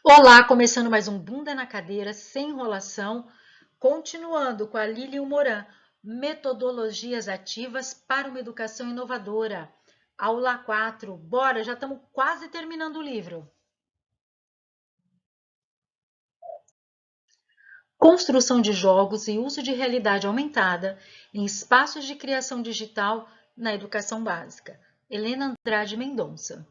Olá, começando mais um Bunda na Cadeira, sem enrolação, continuando com a Lilian Moran, Metodologias Ativas para uma Educação Inovadora. Aula 4, bora, já estamos quase terminando o livro. Construção de jogos e uso de realidade aumentada em espaços de criação digital na educação básica. Helena Andrade Mendonça.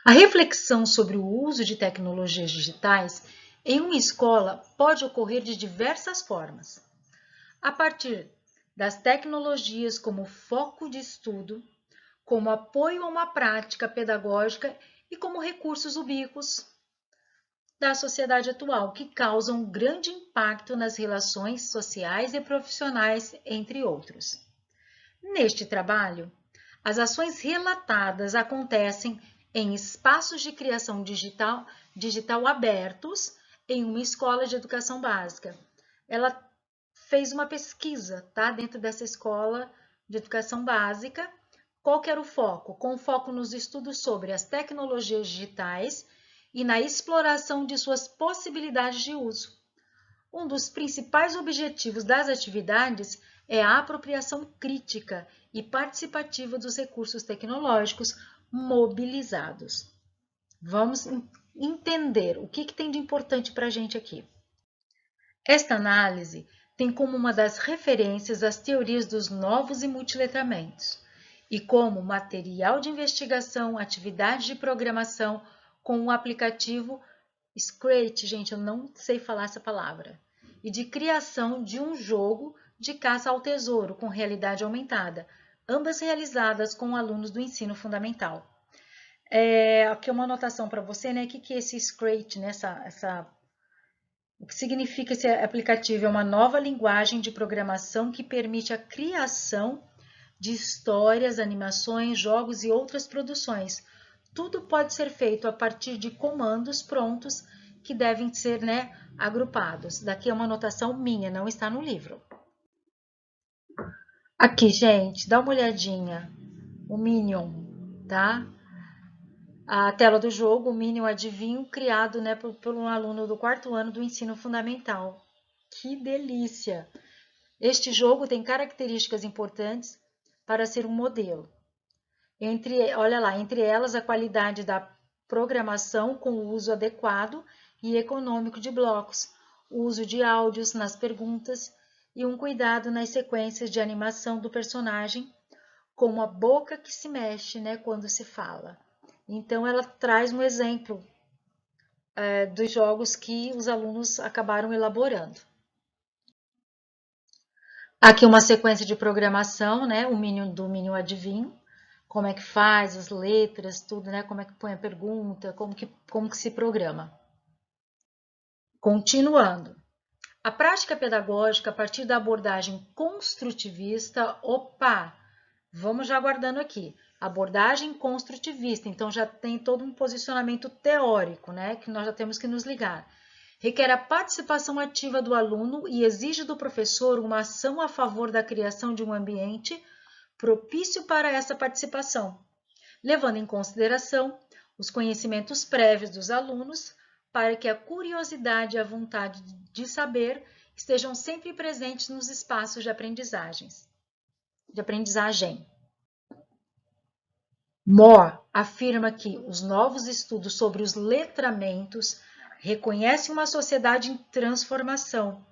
A reflexão sobre o uso de tecnologias digitais em uma escola pode ocorrer de diversas formas. A partir das tecnologias como foco de estudo, como apoio a uma prática pedagógica e como recursos ubíquos da sociedade atual, que causam grande impacto nas relações sociais e profissionais, entre outros. Neste trabalho, as ações relatadas acontecem em espaços de criação digital abertos em uma escola de educação básica. Ela fez uma pesquisa, tá, dentro dessa escola de educação básica. Qual que era o foco? Com foco nos estudos sobre as tecnologias digitais e na exploração de suas possibilidades de uso. Um dos principais objetivos das atividades é a apropriação crítica e participativa dos recursos tecnológicos mobilizados. Vamos entender o que tem de importante para a gente aqui. Esta análise tem como uma das referências as teorias dos novos e multiletramentos, e como material de investigação, atividade de programação com o aplicativo Scratch, gente, eu não sei falar essa palavra, e de criação de um jogo de caça ao tesouro com realidade aumentada, ambas realizadas com alunos do ensino fundamental. Aqui é uma anotação para você, né? O que é esse Scratch, né? O que significa esse aplicativo? É uma nova linguagem de programação que permite a criação de histórias, animações, jogos e outras produções. Tudo pode ser feito a partir de comandos prontos que devem ser, né, agrupados. Daqui é uma anotação minha, não está no livro. Aqui, gente, dá uma olhadinha. O Minion, tá? A tela do jogo, o Minion Adivinho, criado, né, por um aluno do 4º ano do ensino fundamental. Que delícia! Este jogo tem características importantes para ser um modelo. Olha lá, entre elas a qualidade da programação com o uso adequado e econômico de blocos, o uso de áudios nas perguntas e um cuidado nas sequências de animação do personagem, como a boca que se mexe, né, quando se fala. Então, ela traz um exemplo dos jogos que os alunos acabaram elaborando. Aqui uma sequência de programação, né, do Minion Adivinho, como é que faz, as letras, tudo, né, como é que põe a pergunta, como que se programa. Continuando. A prática pedagógica a partir da abordagem construtivista, vamos já guardando aqui. Abordagem construtivista, então já tem todo um posicionamento teórico, né, que nós já temos que nos ligar. Requer a participação ativa do aluno e exige do professor uma ação a favor da criação de um ambiente propício para essa participação, levando em consideração os conhecimentos prévios dos alunos para que a curiosidade e a vontade de saber estejam sempre presentes nos espaços de aprendizagem. Moore afirma que os novos estudos sobre os letramentos reconhecem uma sociedade em transformação,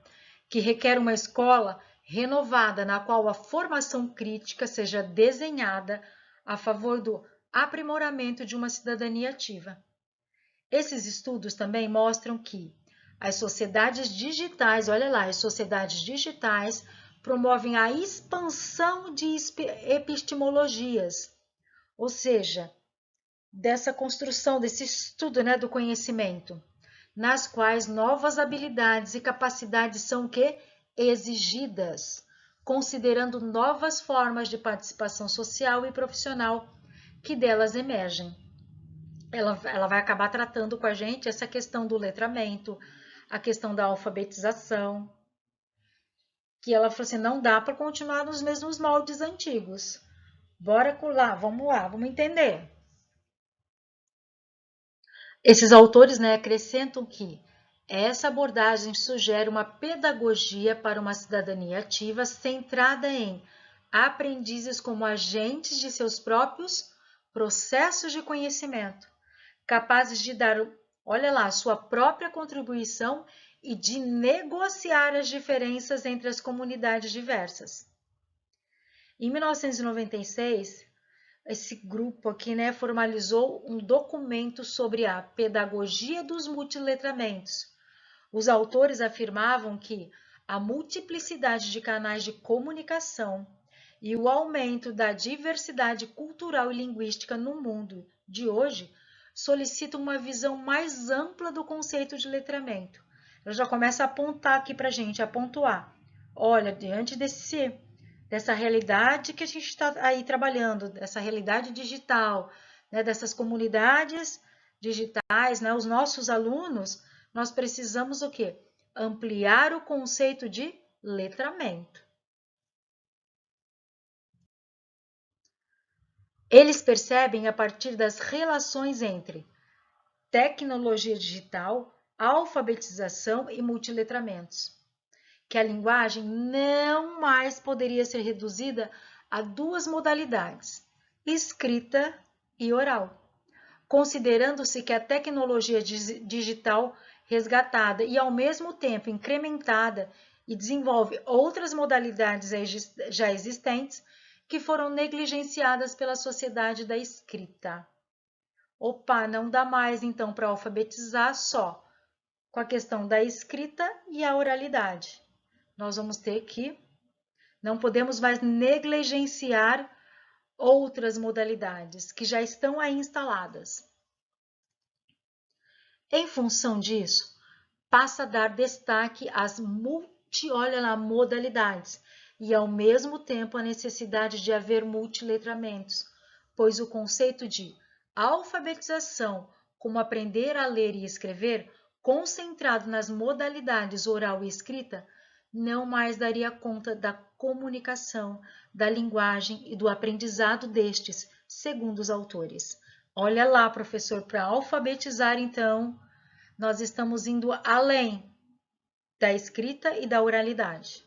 que requer uma escola renovada na qual a formação crítica seja desenhada a favor do aprimoramento de uma cidadania ativa. Esses estudos também mostram que as sociedades digitais, olha lá, as sociedades digitais promovem a expansão de epistemologias, ou seja, dessa construção, desse estudo, né, do conhecimento, nas quais novas habilidades e capacidades são exigidas, considerando novas formas de participação social e profissional que delas emergem. Ela vai acabar tratando com a gente essa questão do letramento, a questão da alfabetização, que ela falou assim, não dá para continuar nos mesmos moldes antigos. Bora lá, vamos entender. Esses autores, acrescentam que essa abordagem sugere uma pedagogia para uma cidadania ativa centrada em aprendizes como agentes de seus próprios processos de conhecimento, capazes de dar, olha lá, sua própria contribuição e de negociar as diferenças entre as comunidades diversas. Em 1996, esse grupo aqui, formalizou um documento sobre a pedagogia dos multiletramentos. Os autores afirmavam que a multiplicidade de canais de comunicação e o aumento da diversidade cultural e linguística no mundo de hoje solicitam uma visão mais ampla do conceito de letramento. Ela já começa a apontar aqui para a gente, a pontuar. Olha, diante dessa realidade que a gente está aí trabalhando, dessa realidade digital, dessas comunidades digitais, os nossos alunos, nós precisamos o quê? Ampliar o conceito de letramento. Eles percebem a partir das relações entre tecnologia digital, alfabetização e multiletramentos, que a linguagem não mais poderia ser reduzida a duas modalidades, escrita e oral, considerando-se que a tecnologia digital resgatada e, ao mesmo tempo, incrementada e desenvolve outras modalidades já existentes que foram negligenciadas pela sociedade da escrita. Opa, não dá mais, então, para alfabetizar só com a questão da escrita e a oralidade. Nós vamos ter que, não podemos mais negligenciar outras modalidades que já estão aí instaladas. Em função disso, passa a dar destaque às modalidades e, ao mesmo tempo, a necessidade de haver multiletramentos, pois o conceito de alfabetização, como aprender a ler e escrever, concentrado nas modalidades oral e escrita, não mais daria conta da comunicação, da linguagem e do aprendizado destes, segundo os autores. Olha lá, professor, para alfabetizar, então, nós estamos indo além da escrita e da oralidade.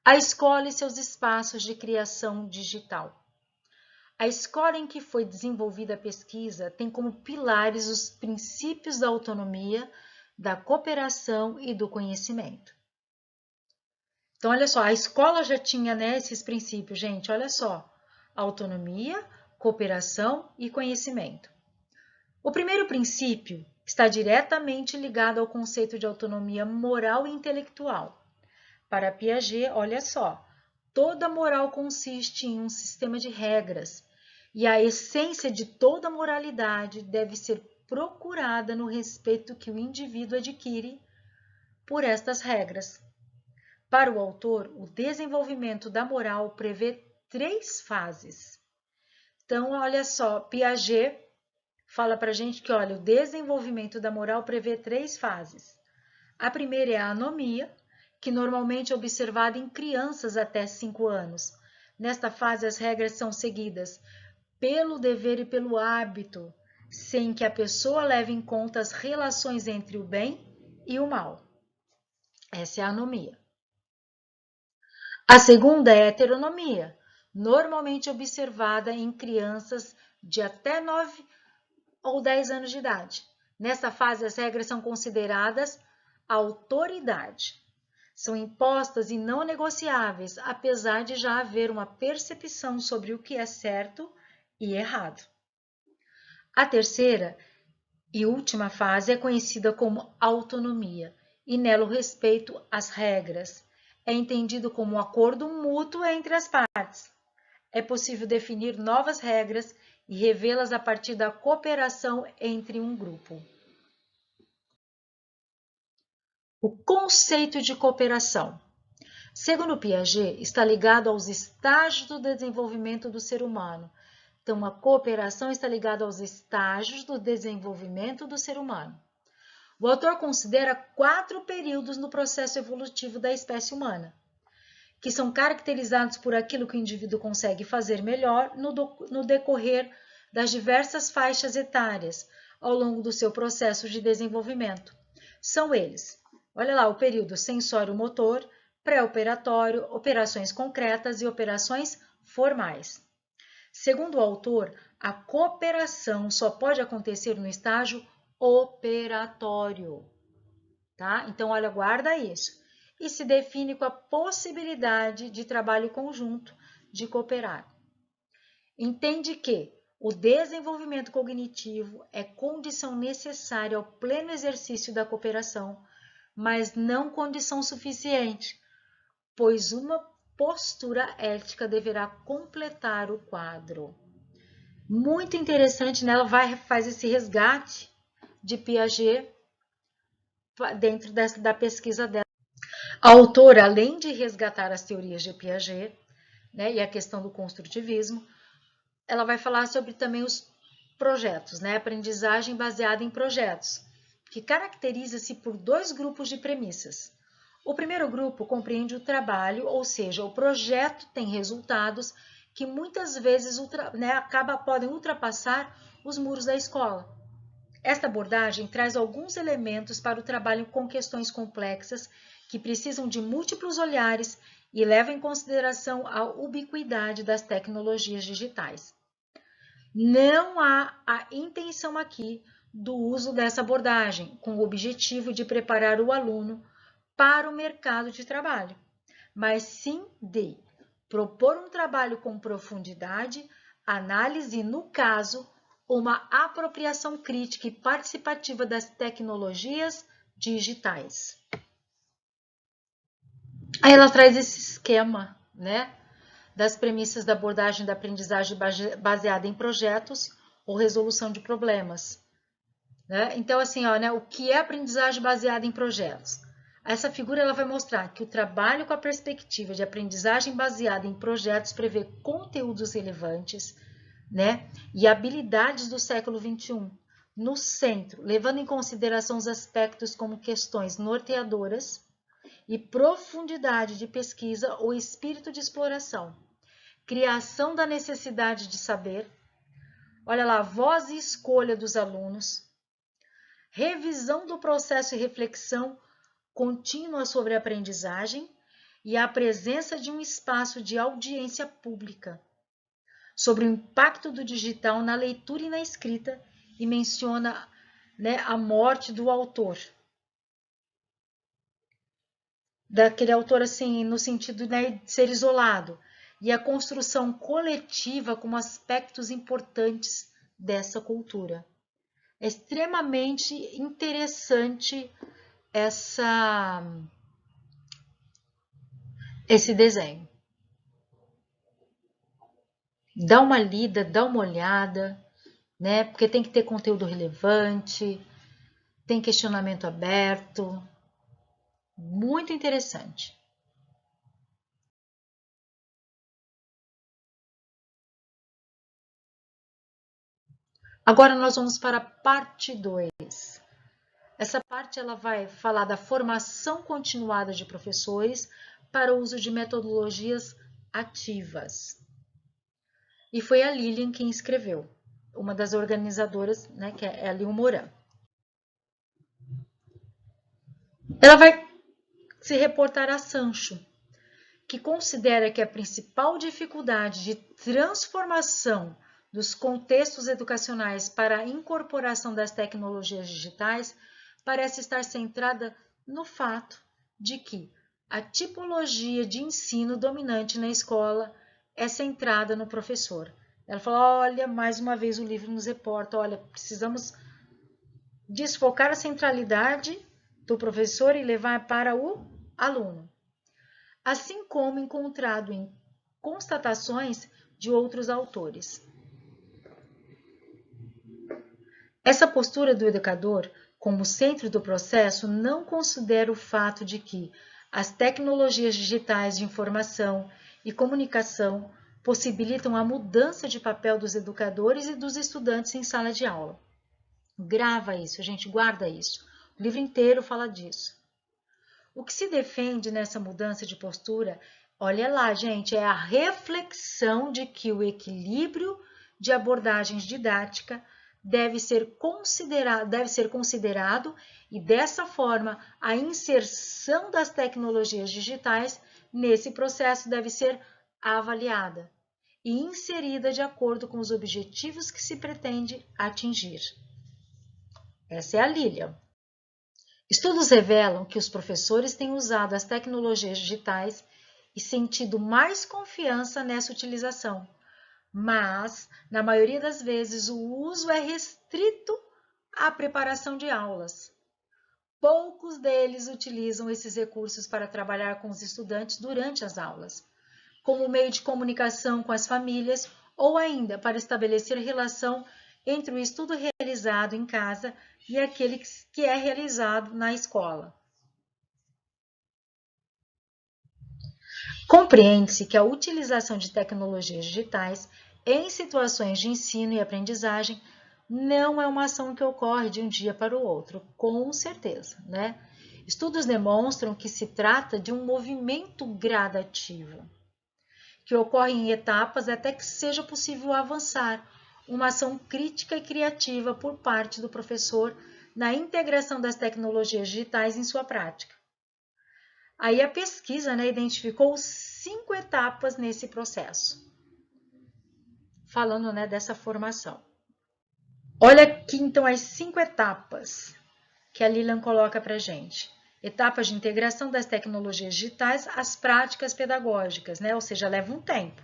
A escola e seus espaços de criação digital. A escola em que foi desenvolvida a pesquisa tem como pilares os princípios da autonomia, da cooperação e do conhecimento. Então, olha só, a escola já tinha esses princípios, gente, olha só, autonomia, cooperação e conhecimento. O primeiro princípio está diretamente ligado ao conceito de autonomia moral e intelectual. Para Piaget, olha só, toda moral consiste em um sistema de regras e a essência de toda moralidade deve ser procurada no respeito que o indivíduo adquire por estas regras. Para o autor, o desenvolvimento da moral prevê 3 fases. Então, olha só, Piaget fala para a gente que, olha, o desenvolvimento da moral prevê 3 fases. A primeira é a anomia, que normalmente é observada em crianças até 5 anos. Nesta fase, as regras são seguidas pelo dever e pelo hábito, sem que a pessoa leve em conta as relações entre o bem e o mal. Essa é a anomia. A segunda é a heteronomia, normalmente observada em crianças de até 9 ou 10 anos de idade. Nesta fase, as regras são consideradas autoridade. São impostas e não negociáveis, apesar de já haver uma percepção sobre o que é certo e errado. A terceira e última fase é conhecida como autonomia, e nela o respeito às regras é entendido como um acordo mútuo entre as partes. É possível definir novas regras e revê-las a partir da cooperação entre um grupo. O conceito de cooperação. Segundo Piaget, está ligado aos estágios do desenvolvimento do ser humano. Então, a cooperação está ligada aos estágios do desenvolvimento do ser humano. O autor considera 4 períodos no processo evolutivo da espécie humana, que são caracterizados por aquilo que o indivíduo consegue fazer melhor no decorrer das diversas faixas etárias ao longo do seu processo de desenvolvimento. São eles, olha lá, o período sensório-motor, pré-operatório, operações concretas e operações formais. Segundo o autor, a cooperação só pode acontecer no estágio operatório, tá? Então, olha, guarda isso. E se define com a possibilidade de trabalho conjunto, de cooperar. Entende que o desenvolvimento cognitivo é condição necessária ao pleno exercício da cooperação, mas não condição suficiente, pois uma postura ética deverá completar o quadro. Muito interessante, né? Ela faz esse resgate de Piaget dentro da pesquisa dela. A autora, além de resgatar as teorias de Piaget, né, e a questão do construtivismo, ela vai falar sobre também os projetos, né, aprendizagem baseada em projetos, que caracteriza-se por dois grupos de premissas. O primeiro grupo compreende o trabalho, ou seja, o projeto tem resultados que muitas vezes podem ultrapassar os muros da escola. Esta abordagem traz alguns elementos para o trabalho com questões complexas que precisam de múltiplos olhares e leva em consideração a ubiquidade das tecnologias digitais. Não há a intenção aqui do uso dessa abordagem com o objetivo de preparar o aluno para o mercado de trabalho, mas sim de propor um trabalho com profundidade, análise e, no caso, uma apropriação crítica e participativa das tecnologias digitais. Aí ela traz esse esquema, né, das premissas da abordagem da aprendizagem baseada em projetos ou resolução de problemas. Né? Então, assim, ó, né, o que é aprendizagem baseada em projetos? Essa figura ela vai mostrar que o trabalho com a perspectiva de aprendizagem baseada em projetos prevê conteúdos relevantes, né, e habilidades do século XXI no centro, levando em consideração os aspectos como questões norteadoras e profundidade de pesquisa ou espírito de exploração, criação da necessidade de saber, olha lá, voz e escolha dos alunos, revisão do processo e reflexão contínua sobre a aprendizagem e a presença de um espaço de audiência pública sobre o impacto do digital na leitura e na escrita e menciona, né, a morte do autor. Daquele autor assim, no sentido, né, de ser isolado, e a construção coletiva como aspectos importantes dessa cultura. É extremamente interessante esse desenho. Dá uma lida, dá uma olhada, né? Porque tem que ter conteúdo relevante, tem questionamento aberto, muito interessante. Agora nós vamos para a parte 2. Essa parte ela vai falar da formação continuada de professores para o uso de metodologias ativas. E foi a Lilian quem escreveu, uma das organizadoras, né, que é a Lil Moran. Ela vai se reportar a Sancho, que considera que a principal dificuldade de transformação dos contextos educacionais para a incorporação das tecnologias digitais parece estar centrada no fato de que a tipologia de ensino dominante na escola é centrada no professor. Ela fala, olha, mais uma vez o livro nos reporta, olha, precisamos desfocar a centralidade do professor e levar para o aluno, assim como encontrado em constatações de outros autores. Essa postura do educador, como centro do processo, não considera o fato de que as tecnologias digitais de informação e comunicação possibilitam a mudança de papel dos educadores e dos estudantes em sala de aula. Grava isso, gente, guarda isso. O livro inteiro fala disso. O que se defende nessa mudança de postura, olha lá, gente, é a reflexão de que o equilíbrio de abordagens didática deve ser considerado e, dessa forma, a inserção das tecnologias digitais nesse processo deve ser avaliada e inserida de acordo com os objetivos que se pretende atingir. Essa é a Lilian. Estudos revelam que os professores têm usado as tecnologias digitais e sentido mais confiança nessa utilização, mas, na maioria das vezes, o uso é restrito à preparação de aulas. Poucos deles utilizam esses recursos para trabalhar com os estudantes durante as aulas, como meio de comunicação com as famílias ou ainda para estabelecer relação entre o estudo realizado em casa e aquele que é realizado na escola. Compreende-se que a utilização de tecnologias digitais em situações de ensino e aprendizagem não é uma ação que ocorre de um dia para o outro, com certeza, né? Estudos demonstram que se trata de um movimento gradativo, que ocorre em etapas até que seja possível avançar uma ação crítica e criativa por parte do professor na integração das tecnologias digitais em sua prática. Aí a pesquisa, né, identificou 5 etapas nesse processo, falando, né, dessa formação. Olha aqui então as 5 etapas que a Lilian coloca para a gente. Etapas de integração das tecnologias digitais às práticas pedagógicas, né? Ou seja, leva um tempo.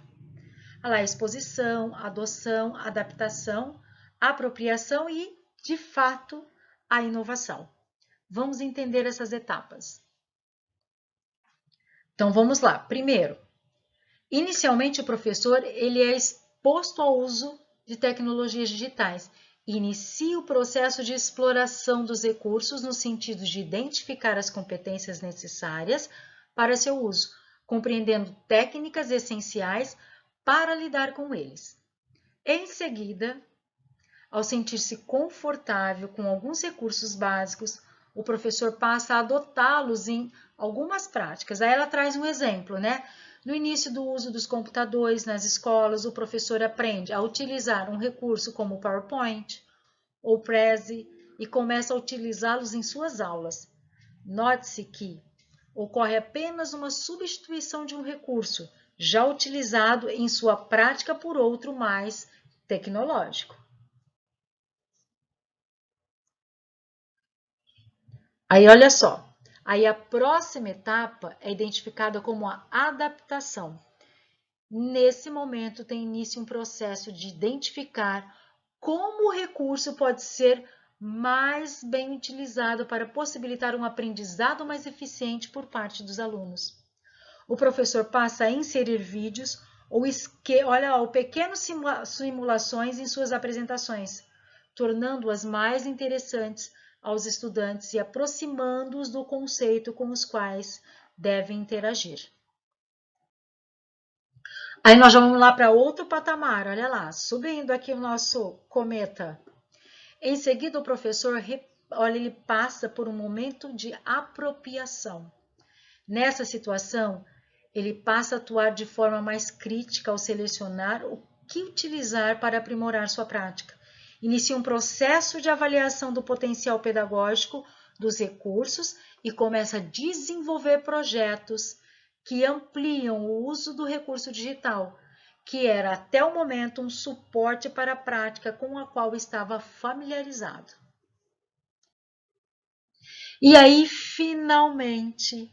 Olha lá, exposição, adoção, adaptação, apropriação e, de fato, a inovação. Vamos entender essas etapas. Então, vamos lá. Primeiro, inicialmente o professor ele é exposto ao uso de tecnologias digitais. Inicia o processo de exploração dos recursos no sentido de identificar as competências necessárias para seu uso, compreendendo técnicas essenciais para lidar com eles. Em seguida, ao sentir-se confortável com alguns recursos básicos, o professor passa a adotá-los em algumas práticas. Aí ela traz um exemplo, né? No início do uso dos computadores nas escolas, o professor aprende a utilizar um recurso como o PowerPoint ou Prezi e começa a utilizá-los em suas aulas. Note-se que ocorre apenas uma substituição de um recurso já utilizado em sua prática por outro mais tecnológico. Aí olha só, aí a próxima etapa é identificada como a adaptação. Nesse momento tem início um processo de identificar como o recurso pode ser mais bem utilizado para possibilitar um aprendizado mais eficiente por parte dos alunos. O professor passa a inserir vídeos ou pequenas simulações em suas apresentações, tornando-as mais interessantes aos estudantes e aproximando-os do conceito com os quais devem interagir. Aí nós já vamos lá para outro patamar, olha lá, subindo aqui o nosso cometa. Em seguida, o professor, ele passa por um momento de apropriação. Nessa situação, ele passa a atuar de forma mais crítica ao selecionar o que utilizar para aprimorar sua prática. Inicia um processo de avaliação do potencial pedagógico dos recursos e começa a desenvolver projetos que ampliam o uso do recurso digital, que era até o momento um suporte para a prática com a qual estava familiarizado. E aí, finalmente,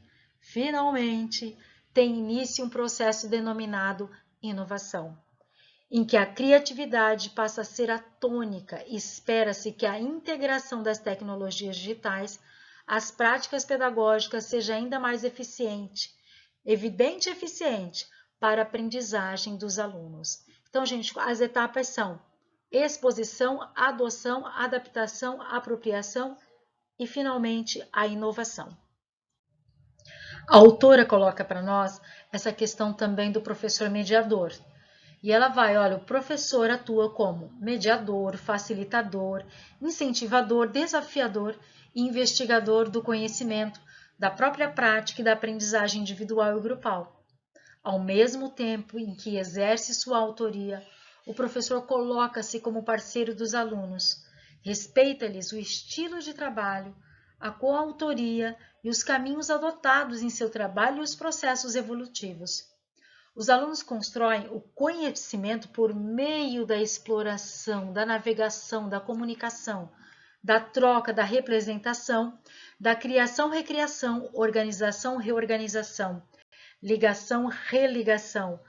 tem início um processo denominado inovação, em que a criatividade passa a ser a tônica e espera-se que a integração das tecnologias digitais às práticas pedagógicas seja ainda mais evidente e eficiente para a aprendizagem dos alunos. Então, gente, as etapas são exposição, adoção, adaptação, apropriação e, finalmente, a inovação. A autora coloca para nós essa questão também do professor mediador. E ela o professor atua como mediador, facilitador, incentivador, desafiador e investigador do conhecimento, da própria prática e da aprendizagem individual e grupal. Ao mesmo tempo em que exerce sua autoria, o professor coloca-se como parceiro dos alunos, respeita-lhes o estilo de trabalho, a coautoria e os caminhos adotados em seu trabalho e os processos evolutivos. Os alunos constroem o conhecimento por meio da exploração, da navegação, da comunicação, da troca, da representação, da criação-recriação, organização-reorganização, ligação-religação,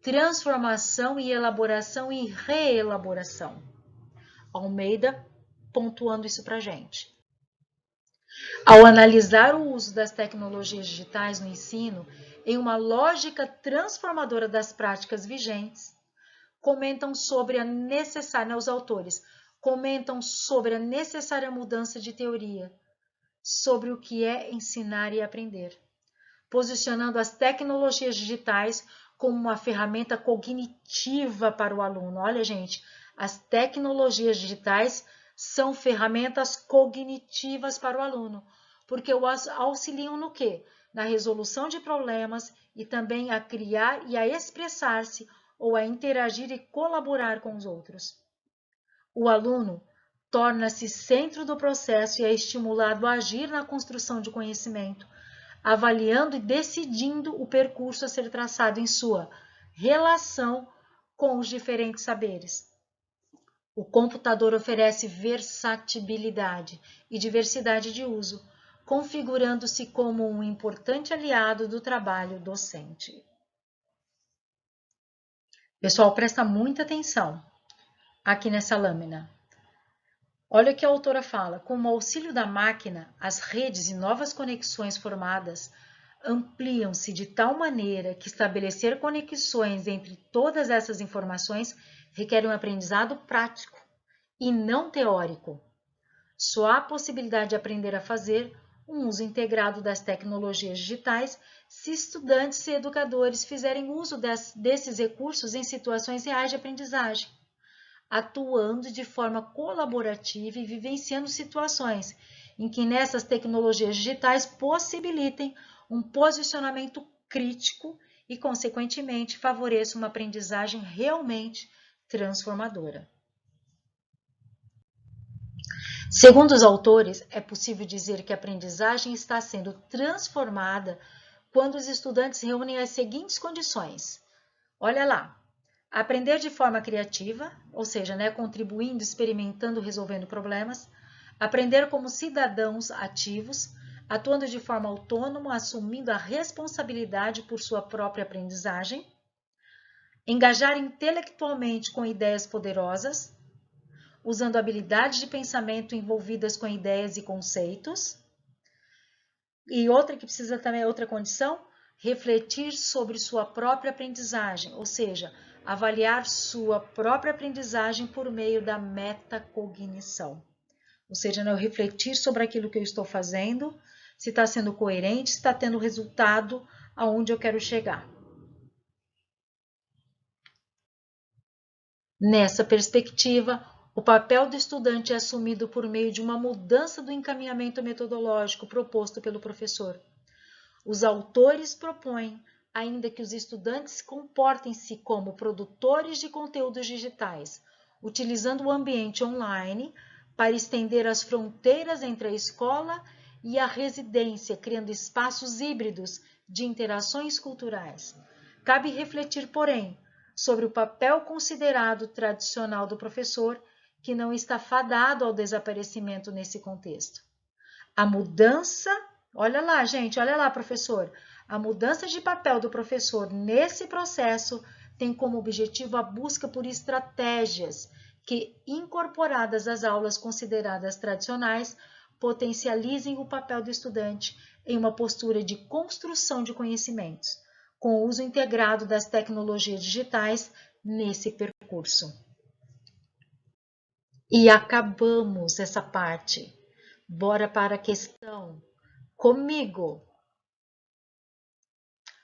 transformação e elaboração e reelaboração. Almeida pontuando isso para a gente. Ao analisar o uso das tecnologias digitais no ensino em uma lógica transformadora das práticas vigentes, os autores comentam sobre a necessária mudança de teoria, sobre o que é ensinar e aprender, posicionando as tecnologias digitais como uma ferramenta cognitiva para o aluno. Olha, gente, as tecnologias digitais são ferramentas cognitivas para o aluno, porque o auxiliam no quê? Na resolução de problemas e também a criar e a expressar-se ou a interagir e colaborar com os outros. O aluno torna-se centro do processo e é estimulado a agir na construção de conhecimento, avaliando e decidindo o percurso a ser traçado em sua relação com os diferentes saberes. O computador oferece versatilidade e diversidade de uso, configurando-se como um importante aliado do trabalho docente. Pessoal, presta muita atenção aqui nessa lâmina. Olha o que a autora fala. Com o auxílio da máquina, as redes e novas conexões formadas ampliam-se de tal maneira que estabelecer conexões entre todas essas informações requer um aprendizado prático e não teórico. Só há possibilidade de aprender a fazer um uso integrado das tecnologias digitais se estudantes e educadores fizerem uso desses recursos em situações reais de aprendizagem, atuando de forma colaborativa e vivenciando situações em que nessas tecnologias digitais possibilitem um posicionamento crítico e, consequentemente, favoreça uma aprendizagem realmente transformadora. Segundo os autores, é possível dizer que a aprendizagem está sendo transformada quando os estudantes reúnem as seguintes condições. Olha lá, aprender de forma criativa, ou seja, contribuindo, experimentando, resolvendo problemas, aprender como cidadãos ativos, atuando de forma autônoma, assumindo a responsabilidade por sua própria aprendizagem, engajar intelectualmente com ideias poderosas, usando habilidades de pensamento envolvidas com ideias e conceitos. E outra que precisa também, outra condição, refletir sobre sua própria aprendizagem, ou seja, avaliar sua própria aprendizagem por meio da metacognição. Ou seja, eu refletir sobre aquilo que eu estou fazendo, se está sendo coerente, se está tendo resultado aonde eu quero chegar. Nessa perspectiva, o papel do estudante é assumido por meio de uma mudança do encaminhamento metodológico proposto pelo professor. Os autores propõem ainda que os estudantes comportem-se como produtores de conteúdos digitais, utilizando o ambiente online para estender as fronteiras entre a escola e a residência, criando espaços híbridos de interações culturais. Cabe refletir, porém, sobre o papel considerado tradicional do professor, que não está fadado ao desaparecimento nesse contexto. A mudança, olha lá, gente, olha lá, professor, a mudança de papel do professor nesse processo tem como objetivo a busca por estratégias que, incorporadas às aulas consideradas tradicionais, potencializem o papel do estudante em uma postura de construção de conhecimentos, com o uso integrado das tecnologias digitais nesse percurso. E acabamos essa parte. Bora para a questão comigo.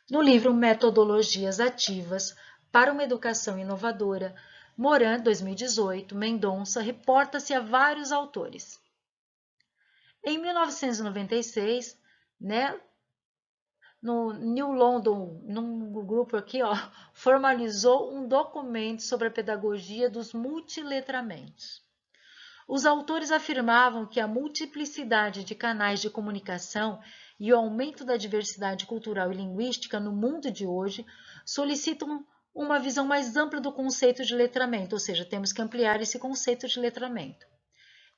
No livro Metodologias Ativas para uma Educação Inovadora, Moran, 2018, Mendonça, reporta-se a vários autores. Em 1996, no New London, num grupo aqui, ó, formalizou um documento sobre a pedagogia dos multiletramentos. Os autores afirmavam que a multiplicidade de canais de comunicação e o aumento da diversidade cultural e linguística no mundo de hoje solicitam uma visão mais ampla do conceito de letramento, ou seja, temos que ampliar esse conceito de letramento.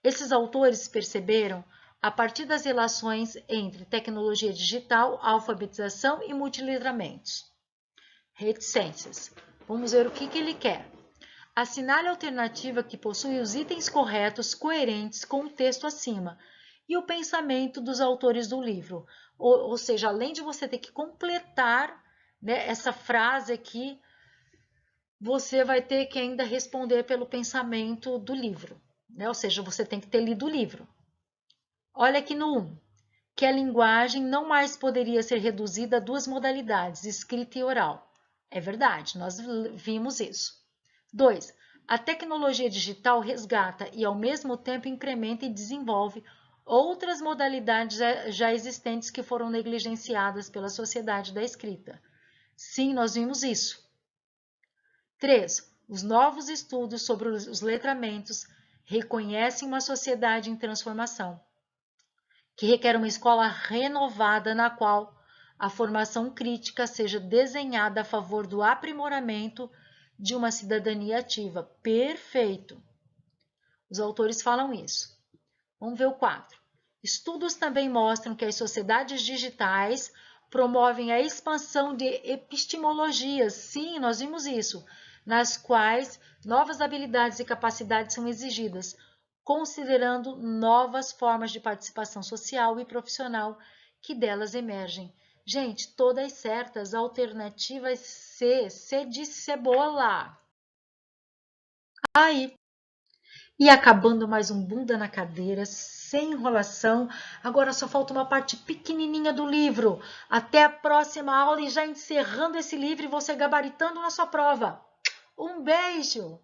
Esses autores perceberam, a partir das relações entre tecnologia digital, alfabetização e multiletramentos. Reticências. Vamos ver o que ele quer. Assinale a alternativa que possui os itens corretos coerentes com o texto acima e o pensamento dos autores do livro. Ou seja, além de você ter que completar, né, essa frase aqui, você vai ter que ainda responder pelo pensamento do livro, né? Ou seja, você tem que ter lido o livro. Olha aqui no 1, que a linguagem não mais poderia ser reduzida a duas modalidades, escrita e oral. É verdade, nós vimos isso. 2. A tecnologia digital resgata e, ao mesmo tempo, incrementa e desenvolve outras modalidades já existentes que foram negligenciadas pela sociedade da escrita. Sim, nós vimos isso. 3. Os novos estudos sobre os letramentos reconhecem uma sociedade em transformação, que requer uma escola renovada na qual a formação crítica seja desenhada a favor do aprimoramento de uma cidadania ativa. Perfeito! Os autores falam isso. Vamos ver o 4. Estudos também mostram que as sociedades digitais promovem a expansão de epistemologias, sim, nós vimos isso, nas quais novas habilidades e capacidades são exigidas, considerando novas formas de participação social e profissional que delas emergem. Gente, todas certas, alternativas C, C de cebola. Aí, e acabando mais um bunda na cadeira, sem enrolação. Agora só falta uma parte pequenininha do livro. Até a próxima aula e já encerrando esse livro e você gabaritando na sua prova. Um beijo!